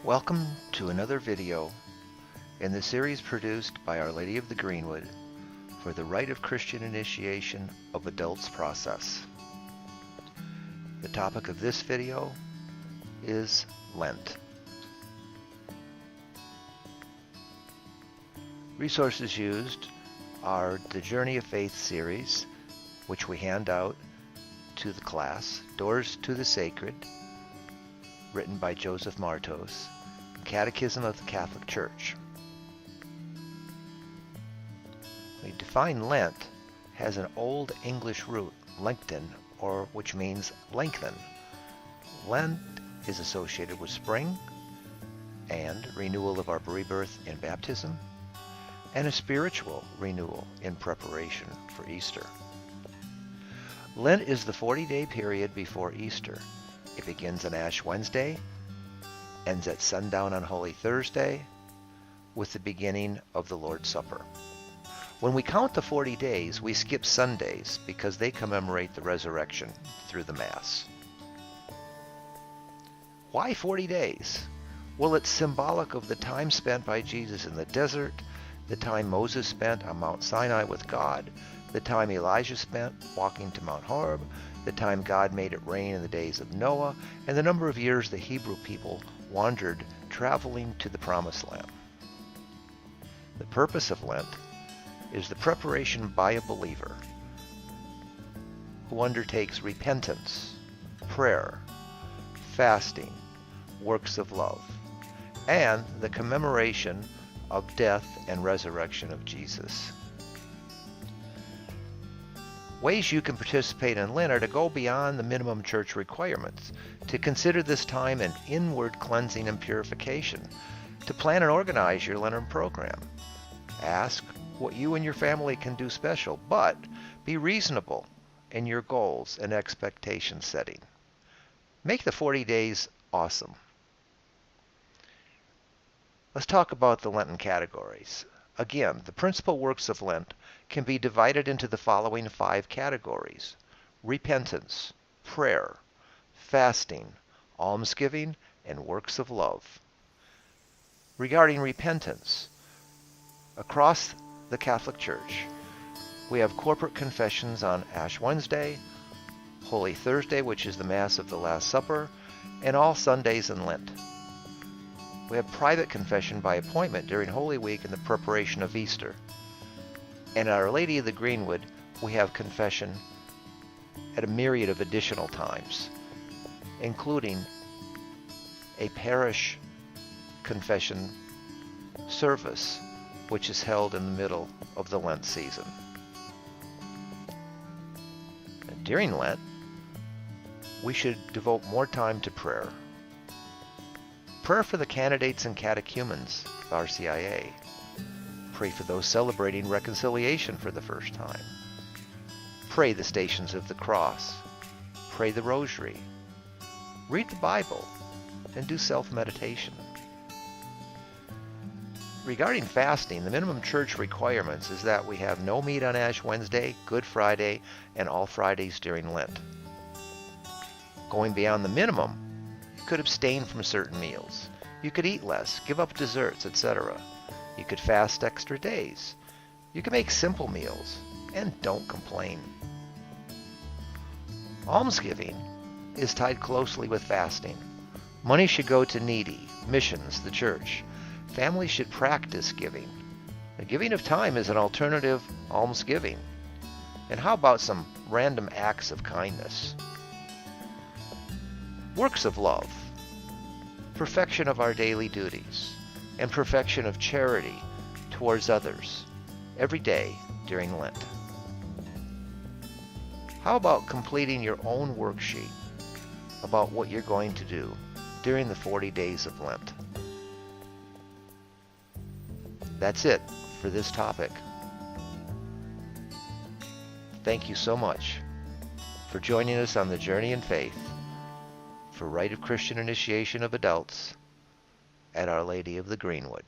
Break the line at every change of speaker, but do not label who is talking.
Welcome to another video in the series produced by Our Lady of the Greenwood for the Rite of Christian Initiation of Adults process. The topic of this video is Lent. Resources used are the Journey of Faith series, which we hand out to the class, Doors to the Sacred, written by Joseph Martos, Catechism of the Catholic Church. We define Lent as an Old English root, lengthen, or which means lengthen. Lent is associated with spring and renewal of our rebirth in baptism, and a spiritual renewal in preparation for Easter. Lent is the 40-day period before Easter. It begins on Ash Wednesday, ends at sundown on Holy Thursday, with the beginning of the Lord's Supper. When we count the 40 days, we skip Sundays because they commemorate the resurrection through the Mass. Why 40 days? Well, it's symbolic of the time spent by Jesus in the desert, the time Moses spent on Mount Sinai with God, the time Elijah spent walking to Mount Horeb, the time God made it rain in the days of Noah, and the number of years the Hebrew people wandered traveling to the Promised Land. The purpose of Lent is the preparation by a believer who undertakes repentance, prayer, fasting, works of love, and the commemoration of death and resurrection of Jesus. Ways you can participate in Lent are to go beyond the minimum church requirements, to consider this time an inward cleansing and purification, to plan and organize your Lenten program. Ask what you and your family can do special, but be reasonable in your goals and expectation setting. Make the 40 days awesome. Let's talk about the Lenten categories. Again, the principal works of Lent can be divided into the following 5 categories: repentance, prayer, fasting, almsgiving, and works of love. Regarding repentance, across the Catholic Church, we have corporate confessions on Ash Wednesday, Holy Thursday, which is the Mass of the Last Supper, and all Sundays in Lent. We have private confession by appointment during Holy Week and the preparation of Easter. And at Our Lady of the Greenwood, we have confession at a myriad of additional times, including a parish confession service, which is held in the middle of the Lent season. And during Lent, we should devote more time to prayer. Prayer for the candidates and catechumens of R.C.I.A. Pray for those celebrating reconciliation for the first time. Pray the Stations of the Cross. Pray the Rosary. Read the Bible and do self-meditation. Regarding fasting, the minimum church requirements is that we have no meat on Ash Wednesday, Good Friday, and all Fridays during Lent. Going beyond the minimum, you could abstain from certain meals. You could eat less, give up desserts, etc. You could fast extra days. You can make simple meals, and don't complain. Almsgiving is tied closely with fasting. Money should go to needy, missions, the church. Families should practice giving. The giving of time is an alternative almsgiving. And how about some random acts of kindness? Works of love, perfection of our daily duties, and perfection of charity towards others every day during Lent. How about completing your own worksheet about what you're going to do during the 40 days of Lent? That's it for this topic. Thank you so much for joining us on the journey in faith for Rite of Christian Initiation of Adults at Our Lady of the Greenwood.